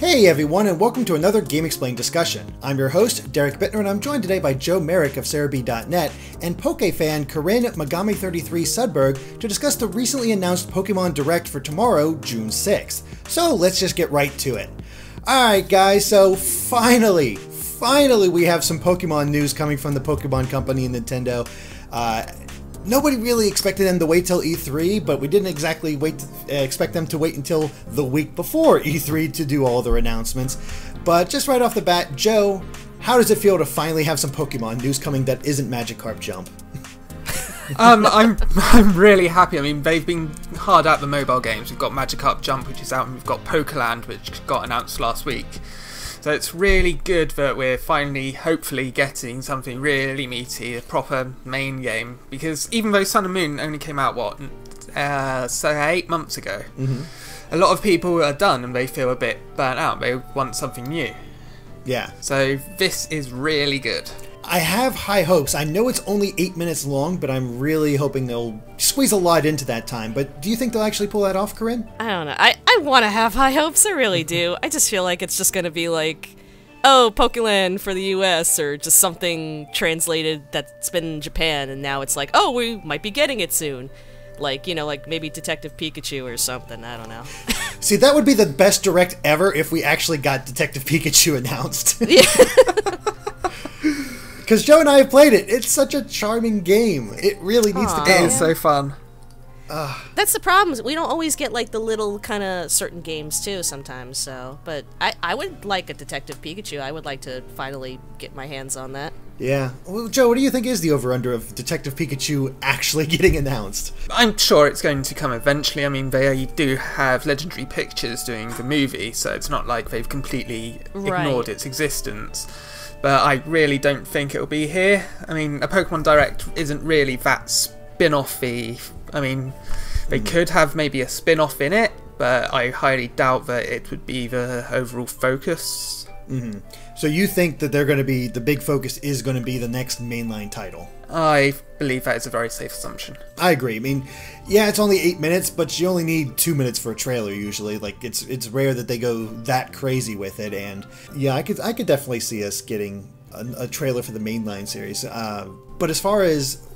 Hey everyone, and welcome to another GameXplain discussion. I'm your host, Derek Bittner, and I'm joined today by Joe Merrick of Serebii.net and Poké fan Corinne Megami33 Sudberg to discuss the recently announced Pokémon Direct for tomorrow, June 6th. So let's just get right to it. Alright guys, so finally we have some Pokemon news coming from the Pokemon Company and Nintendo. Nobody really expected them to wait till E3, but we didn't exactly expect them to wait until the week before E3 to do all their announcements. But just right off the bat, Joe, how does it feel to finally have some Pokemon news coming that isn't Magikarp Jump? I'm really happy. I mean, they've been hard at the mobile games. We've got Magikarp Jump, which is out, and we've got Pokéland, which got announced last week. So it's really good that we're finally, hopefully, getting something really meaty, a proper main game. Because even though Sun and Moon only came out, so 8 months ago, a lot of people are done and they feel a bit burnt out. They want something new. Yeah. So this is really good. I have high hopes. I know it's only 8 minutes long, but I'm really hoping they'll squeeze a lot into that time. But do you think they'll actually pull that off, Corinne? I don't know. I want to have high hopes. I really do. I just feel like it's just going to be like, oh, Pokéland for the US, or just something translated that's been in Japan, and now it's like, oh, we might be getting it soon. Like, you know, like maybe Detective Pikachu or something. I don't know. See, that would be the best Direct ever if we actually got Detective Pikachu announced. Yeah. Because Joe and I have played it. It's such a charming game. It really needs to go. It is so fun. That's the problem. We don't always get like the little kind of certain games too sometimes. So, but I would like a Detective Pikachu. I would like to finally get my hands on that. Yeah. Well, Joe, what do you think is the over-under of Detective Pikachu actually getting announced? I'm sure it's going to come eventually. I mean, they do have Legendary Pictures doing the movie, so it's not like they've completely ignored its existence. But I really don't think it'll be here. I mean, a Pokemon Direct isn't really that spin-off-y. I mean, they could have maybe a spin-off in it, but I highly doubt that it would be the overall focus. So you think that they're going to be, the big focus is going to be the next mainline title? I believe that is a very safe assumption. I agree. I mean, yeah, it's only 8 minutes, but you only need 2 minutes for a trailer usually. Like, it's rare that they go that crazy with it, and yeah, I could definitely see us getting a trailer for the mainline series. But as far as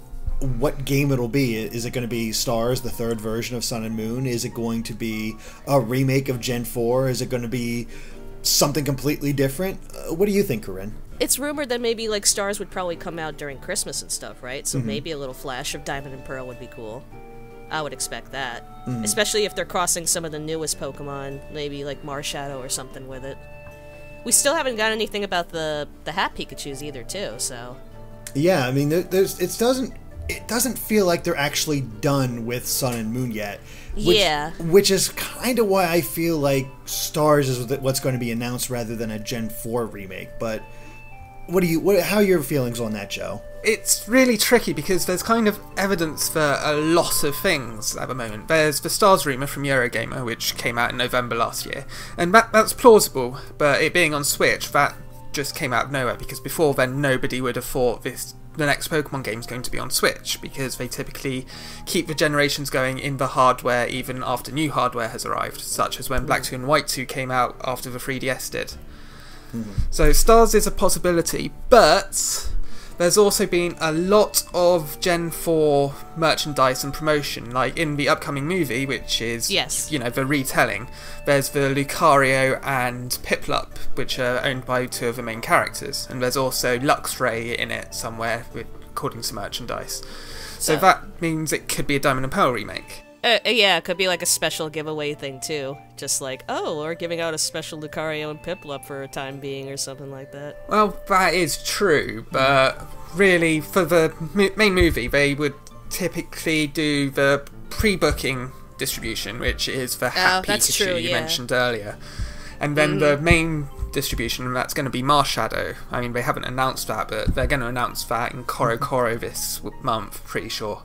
what game it'll be, is it going to be Stars, the third version of Sun and Moon? Is it going to be a remake of Gen 4? Is it going to be something completely different? What do you think, Corinne? It's rumored that maybe like Stars would probably come out during Christmas and stuff, right? So maybe a little flash of Diamond and Pearl would be cool. I would expect that. Especially if they're crossing some of the newest Pokemon, maybe like Marshadow or something with it. We still haven't got anything about the Hat Pikachus either, too, so... Yeah, I mean, it doesn't feel like they're actually done with Sun and Moon yet. Which is kind of why I feel like Stars is what's going to be announced rather than a Gen 4 remake. But how are your feelings on that, Joe? It's really tricky because there's kind of evidence for a lot of things at the moment. There's the Stars rumour from Eurogamer, which came out in November last year, and that's plausible, but it being on Switch, that just came out of nowhere, because before then nobody would have thought the next Pokemon game is going to be on Switch, because they typically keep the generations going in the hardware even after new hardware has arrived, such as when Black 2 and White 2 came out after the 3DS did. So Stars is a possibility, but there's also been a lot of Gen 4 merchandise and promotion, like in the upcoming movie, which is, you know, the retelling. There's the Lucario and Piplup, which are owned by 2 of the main characters, and there's also Luxray in it somewhere, according to merchandise. So that means it could be a Diamond and Pearl remake. Yeah, it could be like a special giveaway thing too. Just like, oh, we're giving out a special Lucario and Piplup for a time being or something like that. Well, that is true, but really, for the main movie, they would typically do the pre-booking distribution, which is the Hat Pikachu you mentioned earlier. And then the main distribution, that's going to be Marshadow. I mean, they haven't announced that, but they're going to announce that in Koro this month, pretty sure.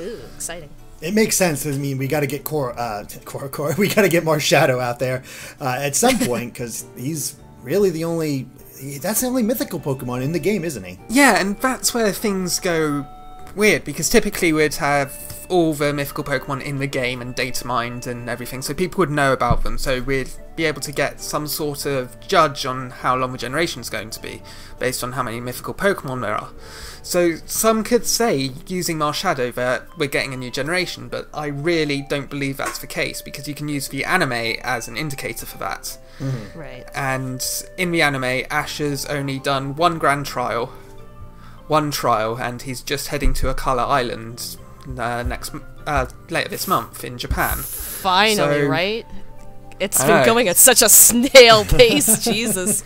Ooh, exciting. It makes sense. I mean, we got to get we got to get Marshadow out there at some point, because he's really the only. That's the only mythical Pokemon in the game, isn't he? Yeah, and that's where things go weird, because typically we'd have all the mythical Pokemon in the game and data mined and everything, so people would know about them. So we'd be able to get some sort of judge on how long the generation is going to be, based on how many mythical Pokemon there are. So some could say, using Marshadow, that we're getting a new generation, but I really don't believe that's the case, because you can use the anime as an indicator for that. Mm-hmm. Right. And in the anime, Ash has only done one trial, and he's just heading to Akala Island later this month in Japan. Finally, right? It's been going at such a snail pace, Jesus.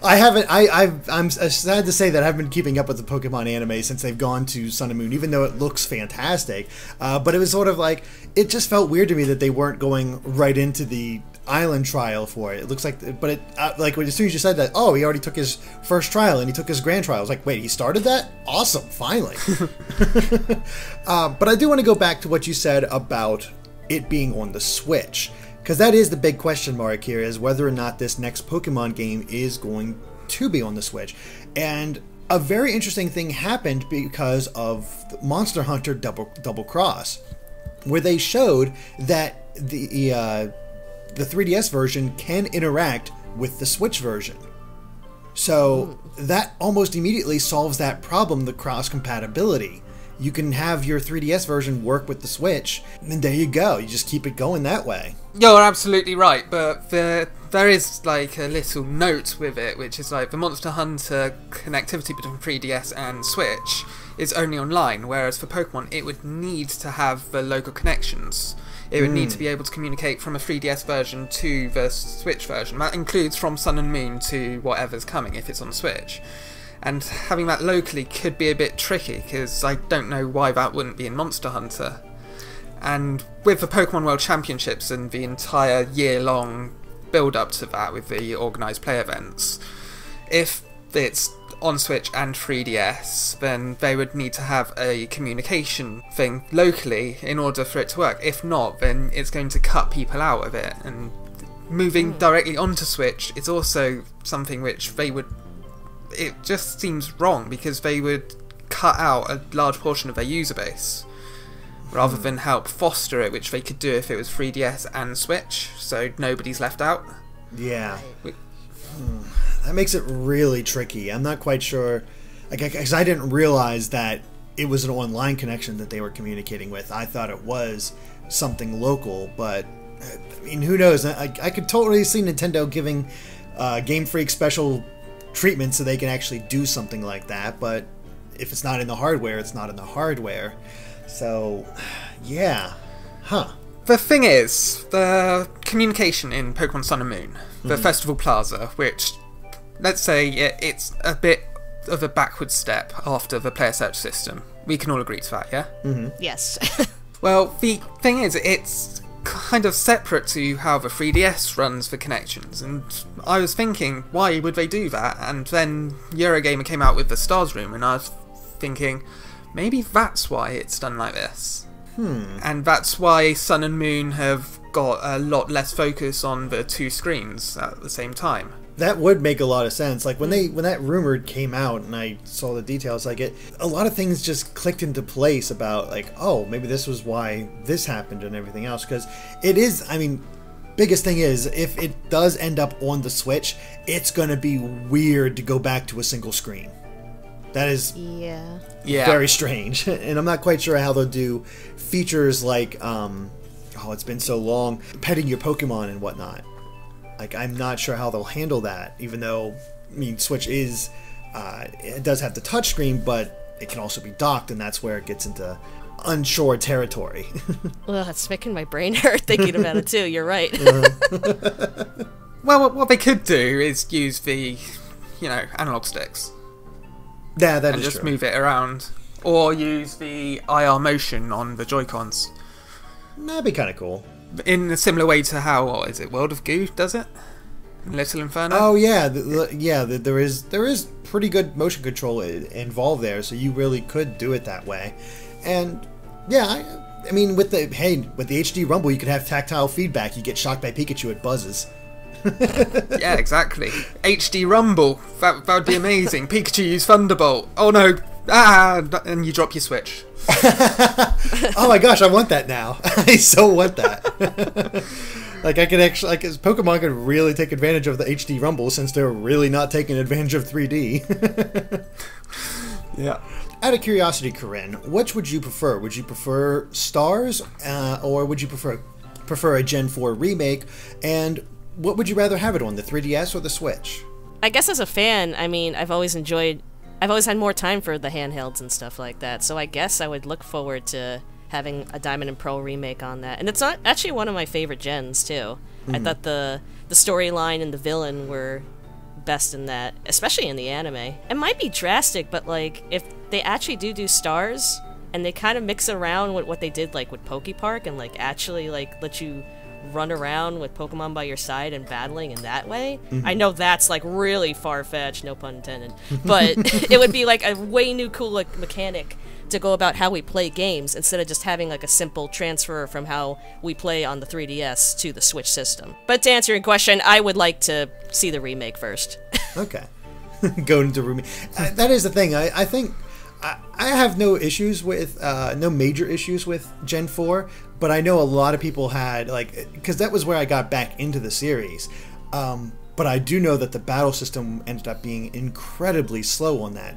I'm sad to say that I haven't been keeping up with the Pokemon anime since they've gone to Sun and Moon, even though it looks fantastic. But it was sort of like, it just felt weird to me that they weren't going right into the island trial for it. It looks like, but it like as soon as you said that, oh, he already took his first trial and he took his grand trial. I was like, wait, he started that? Awesome, finally. But I do want to go back to what you said about it being on the Switch. Because that is the big question mark here, is whether or not this next Pokemon game is going to be on the Switch. And a very interesting thing happened because of Monster Hunter Double Cross, where they showed that the 3DS version can interact with the Switch version. So that almost immediately solves that problem, the cross compatibility. You can have your 3DS version work with the Switch, and there you go. You just keep it going that way. You're absolutely right, but there is like a little note with it, which is like the Monster Hunter connectivity between 3DS and Switch is only online, whereas for Pokemon it would need to have the local connections. It would need to be able to communicate from a 3DS version to the Switch version. That includes from Sun and Moon to whatever's coming if it's on Switch. And having that locally could be a bit tricky, because I don't know why that wouldn't be in Monster Hunter. And with the Pokemon World Championships and the entire year-long build-up to that with the organised play events, if it's on Switch and 3DS, then they would need to have a communication thing locally in order for it to work. If not, then it's going to cut people out of it. And moving directly onto Switch is also something which they would... It just seems wrong, because they would cut out a large portion of their user base rather than help foster it, which they could do if it was 3DS and Switch, so nobody's left out. Yeah. That makes it really tricky. I'm not quite sure, because I didn't realize that it was an online connection that they were communicating with. I thought it was something local, but I mean, who knows? I could totally see Nintendo giving Game Freak special treatment so they can actually do something like that, but if it's not in the hardware, it's not in the hardware. So, yeah. The thing is, the communication in Pokemon Sun and Moon, the Festival Plaza, which, let's say it's a bit of a backward step after the player search system. We can all agree to that, yeah? Yes. Well, the thing is, it's kind of separate to how the 3DS runs the connections, and I was thinking, why would they do that? And then Eurogamer came out with the Stars Room, and I was thinking, maybe that's why it's done like this. And that's why Sun and Moon have got a lot less focus on the two screens at the same time. That would make a lot of sense. Like when that rumor came out and I saw the details, like a lot of things just clicked into place about like, oh, maybe this was why this happened and everything else. Because it is, I mean, biggest thing is if it does end up on the Switch, it's gonna be weird to go back to a single screen. That is very strange, and I'm not quite sure how they'll do features like, oh, it's been so long, petting your Pokemon and whatnot. Like, I'm not sure how they'll handle that, even though, I mean, Switch is, it does have the touchscreen, but it can also be docked, and that's where it gets into unsure territory. Well, that's making my brain hurt thinking about it, too. You're right. Well, what they could do is use the, analog sticks. Yeah, that and is just true. move it around. Or use the IR motion on the Joy-Cons. That'd be kind of cool. In a similar way to how, what is it, World of Goo does it? Little Inferno? Oh yeah, there is pretty good motion control involved there, so you really could do it that way. And yeah, I mean with the HD Rumble, you could have tactile feedback. You get shocked by Pikachu, it buzzes. Yeah, exactly. HD Rumble, that would be amazing. Pikachu use Thunderbolt. Oh no, and you drop your Switch. Oh my gosh, I want that now. I so want that. Like, I could actually, like, Pokemon could really take advantage of the HD Rumble since they're really not taking advantage of 3D. Yeah. Out of curiosity, Corinne, which would you prefer? Would you prefer Stars, or would you prefer a Gen 4 remake? And what would you rather have it on, the 3DS or the Switch? I guess as a fan, I mean, I've always had more time for the handhelds and stuff like that, so I guess I would look forward to having a Diamond and Pearl remake on that. And it's not actually one of my favorite gens, too. I thought the storyline and the villain were best in that, especially in the anime. It might be drastic, but, like, if they actually do Stars, and they kind of mix it around with what they did, like, with Pokepark, and, like, actually, like, let you run around with Pokemon by your side and battling in that way. I know that's, like, really far-fetched, no pun intended, but it would be, like, a way new cool, like, mechanic to go about how we play games instead of just having, like, a simple transfer from how we play on the 3DS to the Switch system. But to answer your question, I would like to see the remake first. Okay. Go into remake. That is the thing. I think I have no issues with, no major issues with Gen 4, but I know a lot of people had, like, because that was where I got back into the series. But I do know that the battle system ended up being incredibly slow on that.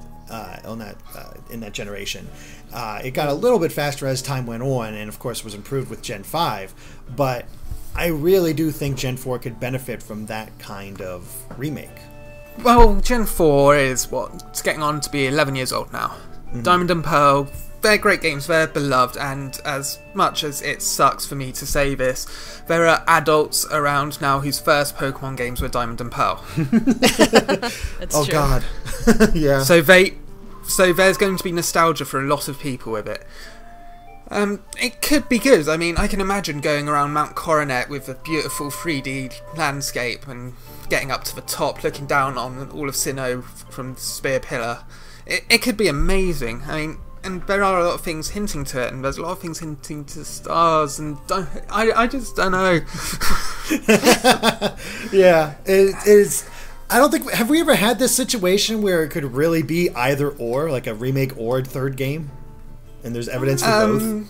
In that generation. It got a little bit faster as time went on, and of course was improved with Gen 5, but I really do think Gen 4 could benefit from that kind of remake. Well, Gen 4 is, it's getting on to be 11 years old now. Diamond and Pearl, they're great games, they're beloved, and as much as it sucks for me to say this, there are adults around now whose first Pokemon games were Diamond and Pearl. That's oh true. God. Yeah. So there's going to be nostalgia for a lot of people with it. It could be good. I mean, I can imagine going around Mount Coronet with a beautiful 3D landscape and getting up to the top, looking down on all of Sinnoh from the Spear Pillar. It could be amazing. I mean, and there are a lot of things hinting to it, and there's a lot of things hinting to Stars, and I just don't know. Yeah, it is. I don't think, have we ever had this situation where it could really be either or, like a remake or a third game? And there's evidence for both?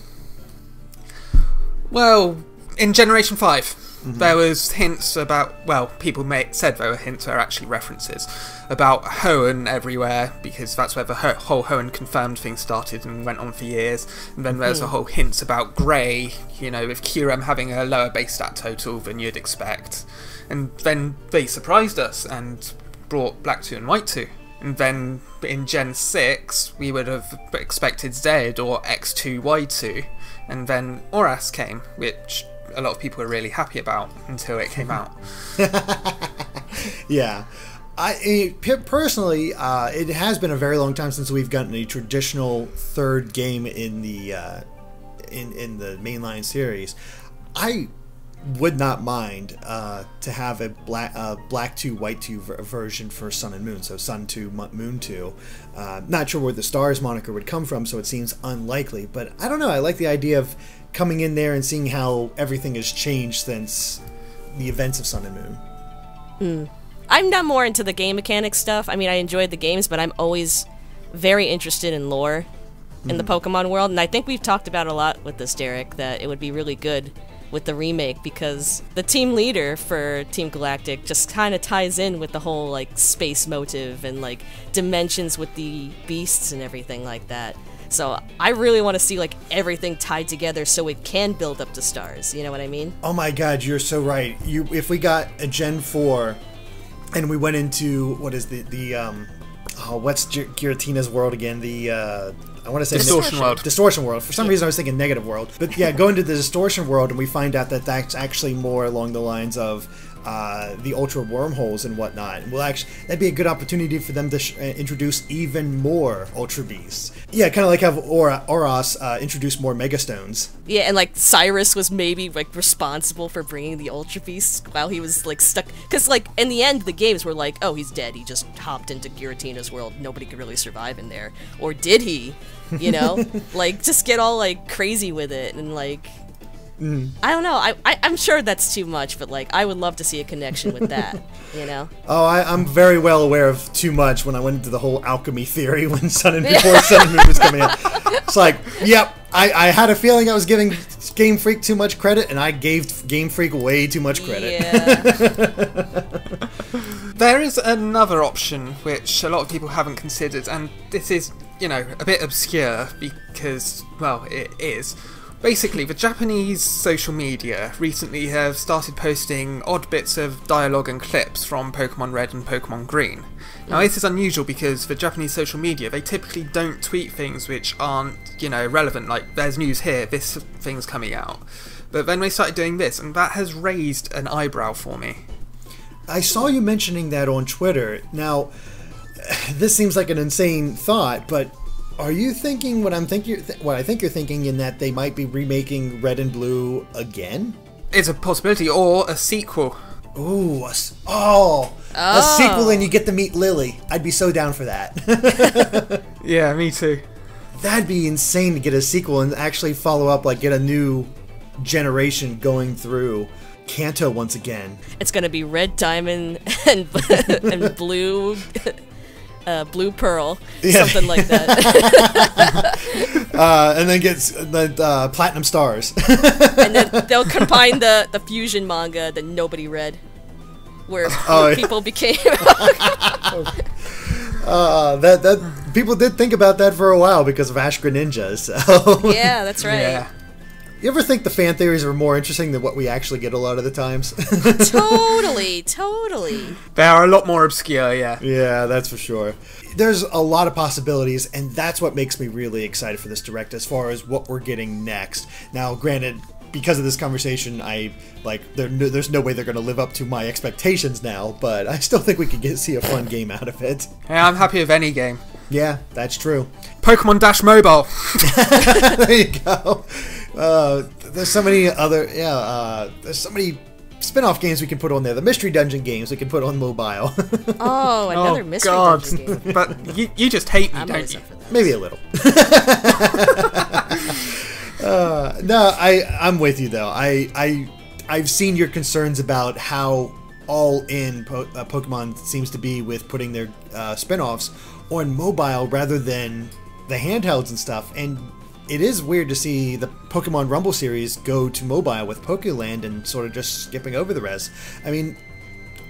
Well, in Generation 5, there was hints about, well, people said there were hints, there were actually references about Hoenn everywhere, because that's where the whole Hoenn confirmed thing started and went on for years. And then there's the whole hints about Grey, you know, with Kyurem having a lower base stat total than you'd expect. And then they surprised us and brought Black 2 and White 2. And then in Gen 6, we would have expected Z or X2, Y2. And then Oras came, which a lot of people were really happy about until it came out. Yeah. Personally, it has been a very long time since we've gotten a traditional third game in the mainline series. I would not mind to have a Black 2, White 2 version for Sun and Moon, so Sun 2, Moon 2. Not sure where the Stars moniker would come from, so it seems unlikely, but I don't know, I like the idea of coming in there and seeing how everything has changed since the events of Sun and Moon. I'm not more into the game mechanics stuff. I mean, I enjoyed the games, but I'm always very interested in lore in the Pokemon world, and I think we've talked about a lot with this, Derek, that it would be really good with the remake, because the team leader for Team Galactic just kind of ties in with the whole, like, space motive and, like, dimensions with the beasts and everything like that. So I really want to see, like, everything tied together so it can build up to Stars, you know what I mean? Oh my God, you're so right. If we got a Gen 4 and we went into, what is what's Giratina's world again? I want to say Distortion World. Distortion World. For some reason, I was thinking Negative World. But yeah, go into the Distortion World, and we find out that that's actually more along the lines of the Ultra Wormholes and whatnot. And that'd be a good opportunity for them to introduce even more Ultra Beasts. Yeah, kind of like have Oras introduce more Mega Stones. Yeah, and, like, Cyrus was maybe, like, responsible for bringing the Ultra Beasts while he was, like, stuck. Because, like, in the end, the games were like, oh, he's dead. He just hopped into Giratina's world. Nobody could really survive in there. Or did he? You know? Like, just get all, like, crazy with it. And, like, I don't know. I'm sure that's too much, but like, I would love to see a connection with that. You know? Oh, I'm very well aware of too much when I went into the whole alchemy theory when before Sun and Moon was coming out. It's like, yep, I had a feeling I was giving Game Freak too much credit, and I gave Game Freak way too much credit. Yeah. There is another option which a lot of people haven't considered, and this is, you know, a bit obscure because, well, it is. Basically, the Japanese social media recently have started posting odd bits of dialogue and clips from Pokémon Red and Pokémon Green. Now, this is unusual because for Japanese social media, they typically don't tweet things which aren't, you know, relevant, like, there's news here, this thing's coming out. But then they started doing this, and that has raised an eyebrow for me. I saw you mentioning that on Twitter. Now, this seems like an insane thought, but are you thinking what I think you're thinking, in that they might be remaking Red and Blue again? It's a possibility, or a sequel. Ooh, a sequel, and you get to meet Lily. I'd be so down for that. Yeah, me too. That'd be insane to get a sequel and actually follow up, like get a new generation going through Kanto once again. It's gonna be Red Diamond and Blue Blue Pearl, something like that. And then gets the Platinum Stars. And then they'll combine the fusion manga that nobody read, where people became. That people did think about that for a while because of Ashgra Ninja. So yeah, that's right. Yeah. You ever think the fan theories are more interesting than what we actually get a lot of the times? Totally. They are a lot more obscure, yeah. Yeah, that's for sure. There's a lot of possibilities, and that's what makes me really excited for this Direct as far as what we're getting next. Now, granted, because of this conversation, there's no way they're going to live up to my expectations now, but I still think we could see a fun game out of it. Yeah, I'm happy with any game. Yeah, that's true. Pokemon Dash Mobile. There you go. There's so many other, there's so many spin-off games we can put on there. The Mystery Dungeon games we can put on mobile. Oh, another Mystery Dungeon game. But you just hate me, don't you? Maybe a little. No, I'm with you though. I've seen your concerns about how all in Pokemon seems to be with putting their spin-offs on mobile rather than the handhelds and stuff, and it is weird to see the Pokemon Rumble series go to mobile with Pokéland and sort of just skipping over the rest. I mean,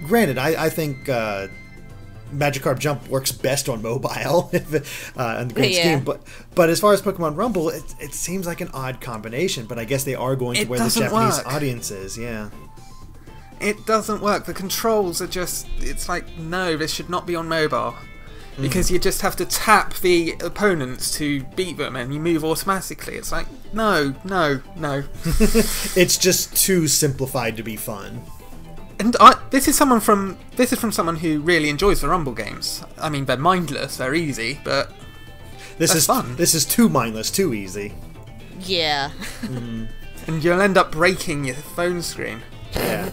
granted, I think Magikarp Jump works best on mobile in the grand scheme, but as far as Pokemon Rumble, it seems like an odd combination, but I guess they are going to where the Japanese audience is, yeah. It doesn't work. The controls are just, it's like, no, this should not be on mobile. Because you just have to tap the opponents to beat them and you move automatically. It's like, no. It's just too simplified to be fun. And this is from someone who really enjoys the Rumble games. I mean, they're mindless, they're easy, but this is fun. This is too mindless, too easy. Yeah. And you'll end up breaking your phone screen. Yeah.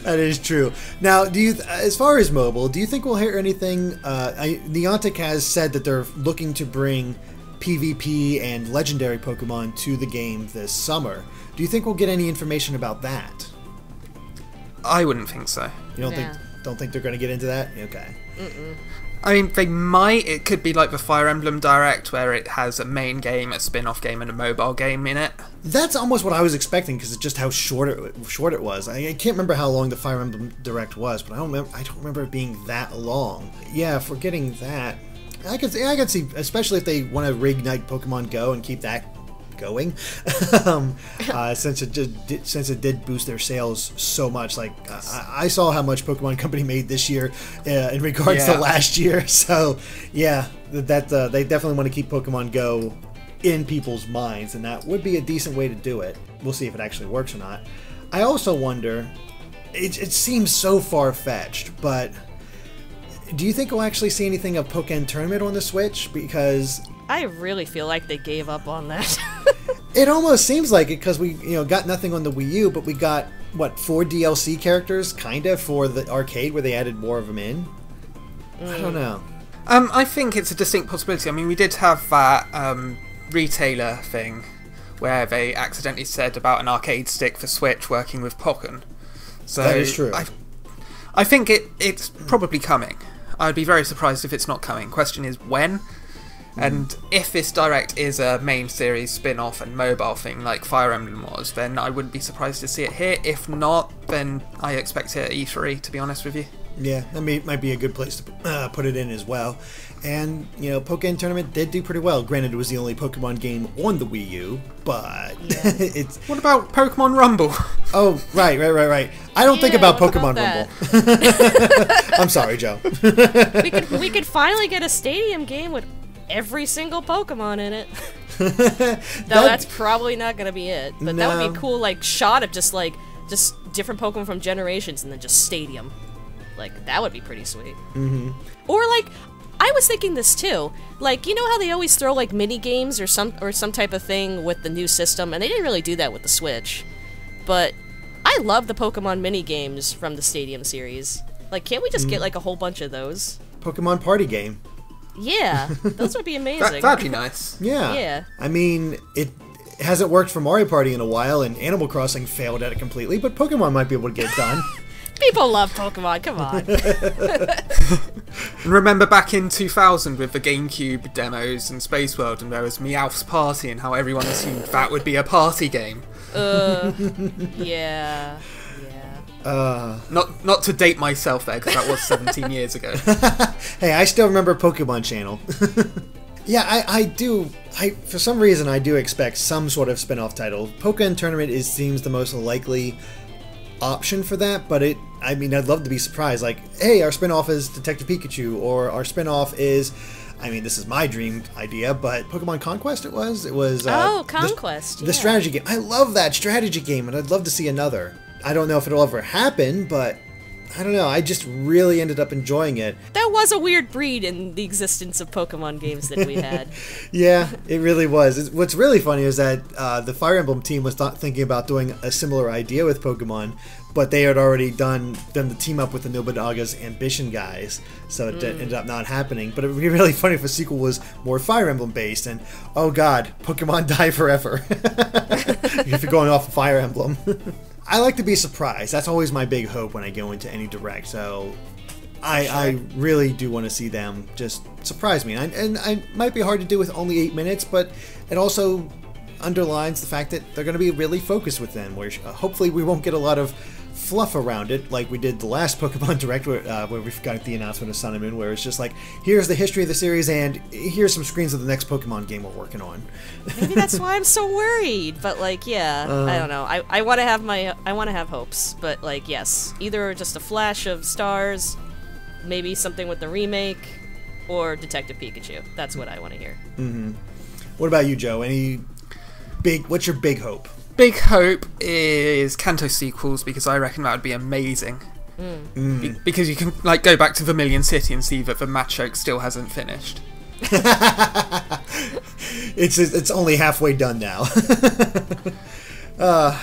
That is true. Now, as far as mobile, do you think we'll hear anything? Niantic has said that they're looking to bring PvP and legendary Pokemon to the game this summer. Do you think we'll get any information about that? I wouldn't think so. You don't think they're going to get into that? Okay. I mean, they might. It could be like the Fire Emblem Direct, where it has a main game, a spin-off game, and a mobile game in it. That's almost what I was expecting, because it's just how short it was. I can't remember how long the Fire Emblem Direct was, but I don't remember it being that long. Yeah, for getting that, I could see, especially if they want to reignite Pokemon Go and keep that going, since it did boost their sales so much. Like I saw how much Pokemon Company made this year in regards to last year. So yeah, that they definitely want to keep Pokemon Go in people's minds, and that would be a decent way to do it. We'll see if it actually works or not. I also wonder, it seems so far-fetched, but do you think we'll actually see anything of Pokkén Tournament on the Switch? Because I really feel like they gave up on that. It almost seems like it, because we got nothing on the Wii U, but we got, 4 DLC characters, kind of, for the arcade, where they added more of them in? I don't know. I think it's a distinct possibility. I mean, we did have that retailer thing where they accidentally said about an arcade stick for Switch working with Pokkén. So that is true. I think it's probably coming. I'd be very surprised if it's not coming. Question is when? And if this Direct is a main series spin-off and mobile thing like Fire Emblem was, then I wouldn't be surprised to see it here. If not, then I expect it at E3, to be honest with you. Yeah, that might be a good place to put it in as well. And, you know, Pokkén Tournament did do pretty well. Granted, it was the only Pokemon game on the Wii U, but it's... What about Pokémon Rumble? Oh, right. I don't think about Pokémon Rumble. I'm sorry, Joe. we could finally get a stadium game with every single Pokemon in it. That's probably not going to be it. But that would be a cool, like, shot of just different Pokemon from generations and then just stadium. Like, that would be pretty sweet. Or, like, I was thinking this too. Like, you know how they always throw, like, mini games or some type of thing with the new system? And they didn't really do that with the Switch. But I love the Pokemon mini games from the Stadium series. Like, can't we just get, like, a whole bunch of those? Pokemon party game. Yeah, those would be amazing. That'd be nice. Yeah. I mean, it hasn't worked for Mario Party in a while, and Animal Crossing failed at it completely, but Pokemon might be able to get it done. People love Pokemon, come on. And remember back in 2000 with the GameCube demos and Space World, and there was Meowth's Party and how everyone assumed that would be a party game. Yeah. Not to date myself there, because that was 17 years ago. Hey, I still remember Pokemon Channel. Yeah, I do. For some reason, I do expect some sort of spin-off title. Pokkén Tournament seems the most likely option for that, but I mean, I'd love to be surprised. Like, hey, our spin-off is Detective Pikachu, or our spin-off is, I mean, this is my dream idea, but Pokemon Conquest it was? Conquest, the strategy game. I love that strategy game, and I'd love to see another. I don't know if it'll ever happen, but I don't know. I just really ended up enjoying it. That was a weird breed in the existence of Pokemon games that we had. Yeah, it really was. What's really funny is that the Fire Emblem team was not thinking about doing a similar idea with Pokemon, but they had already done the team up with the Nobunaga's Ambition guys, so it ended up not happening. But it would be really funny if a sequel was more Fire Emblem based, and oh god, Pokemon die forever if you're going off of Fire Emblem. I like to be surprised. That's always my big hope when I go into any Direct, so I really do want to see them just surprise me. And it might be hard to do with only 8 minutes, but it also underlines the fact that they're going to be really focused with them, where hopefully we won't get a lot of fluff around it like we did the last Pokemon Direct where we got the announcement of Sun and Moon, where it's just like, here's the history of the series and here's some screens of the next Pokemon game we're working on. Maybe that's why I'm so worried, but like, yeah, I don't know. I want to have hopes, but like, yes, either just a flash of stars, maybe something with the remake, or Detective Pikachu. That's what I want to hear. What about you, Joe? What's your big hope? Big hope is Kanto sequels, because I reckon that would be amazing. Because you can like go back to Vermilion City and see that the Machoke still hasn't finished. It's only halfway done now.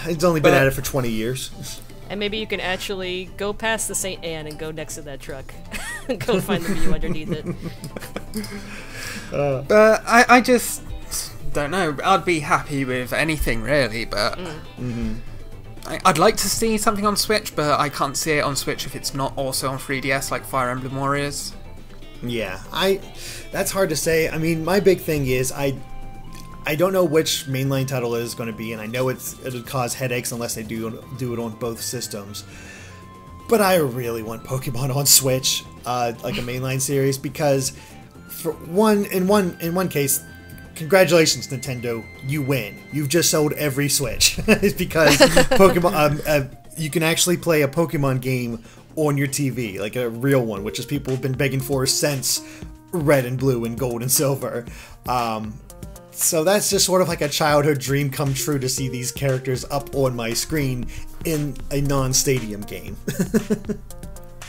It's only been at it for 20 years. And maybe you can actually go past the St. Anne and go next to that truck. Go find the view underneath it. But I just don't know. I'd be happy with anything really, but I'd like to see something on Switch, but I can't see it on Switch if it's not also on 3DS like Fire Emblem Warriors. Yeah, that's hard to say. I mean, my big thing is I don't know which mainline title it is going to be, and I know it'll cause headaches unless they do it on both systems. But I really want Pokemon on Switch, like a mainline series, because in one case, congratulations, Nintendo, you win. You've just sold every Switch. It's because Pokemon, you can actually play a Pokemon game on your TV, like a real one, which is people have been begging for since Red and Blue and Gold and Silver. So that's just sort of like a childhood dream come true to see these characters up on my screen in a non-stadium game.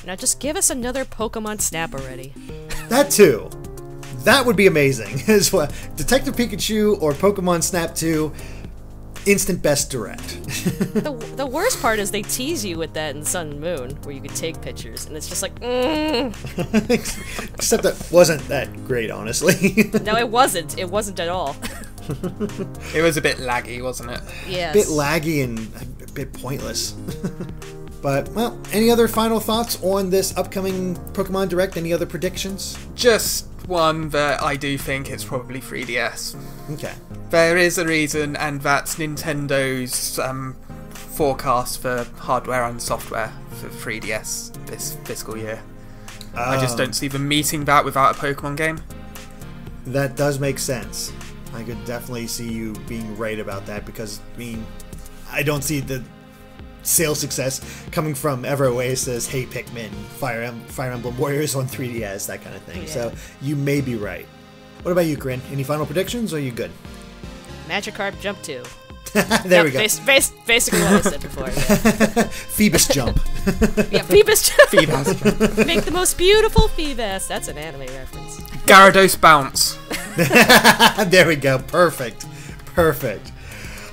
Now just give us another Pokemon Snap already. That too. That would be amazing. As well, Detective Pikachu or Pokemon Snap 2, instant best Direct. The worst part is they tease you with that in Sun and Moon, where you could take pictures, and it's just like, Except that wasn't that great, honestly. No, it wasn't. It wasn't at all. It was a bit laggy, wasn't it? Yes. A bit laggy and a bit pointless. But, well, any other final thoughts on this upcoming Pokemon Direct? Any other predictions? Just one that I do think it's probably 3DS. Okay. There is a reason, and that's Nintendo's forecast for hardware and software for 3DS this fiscal year. I just don't see them meeting that without a Pokemon game. That does make sense. I could definitely see you being right about that because, I mean, I don't see the sales success coming from Ever Oasis, Hey Pikmin, Fire Emblem Warriors on 3DS, that kind of thing. Yeah. So you may be right. What about you, Corinne? Any final predictions, or are you good? Magikarp Jump 2. There we go. Basically what I said before. Yeah. Phoebus Jump. Yeah, Phoebus Jump. Phoebus Jump. Make the most beautiful Phoebus. That's an anime reference. Gyarados Bounce. There we go. Perfect. Perfect.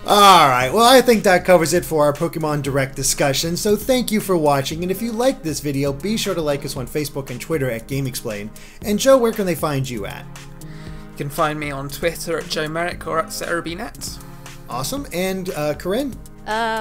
Alright, well I think that covers it for our Pokemon Direct discussion, so thank you for watching, and if you liked this video, be sure to like us on Facebook and Twitter at GameXplain. And Joe, where can they find you at? You can find me on Twitter at Joe Merrick or at Serebii. Awesome, and Corinne?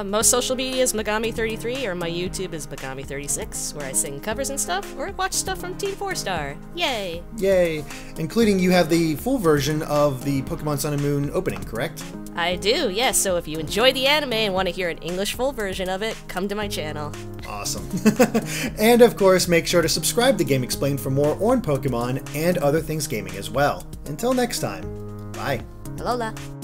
Most social media is Megami33, or my YouTube is Megami36, where I sing covers and stuff, or watch stuff from Team 4-Star. Yay! Yay! Including you have the full version of the Pokemon Sun and Moon opening, correct? I do, yes, so if you enjoy the anime and want to hear an English full version of it, come to my channel. Awesome. And of course, make sure to subscribe to GameXplain for more on Pokemon and other things gaming as well. Until next time, bye. Alola!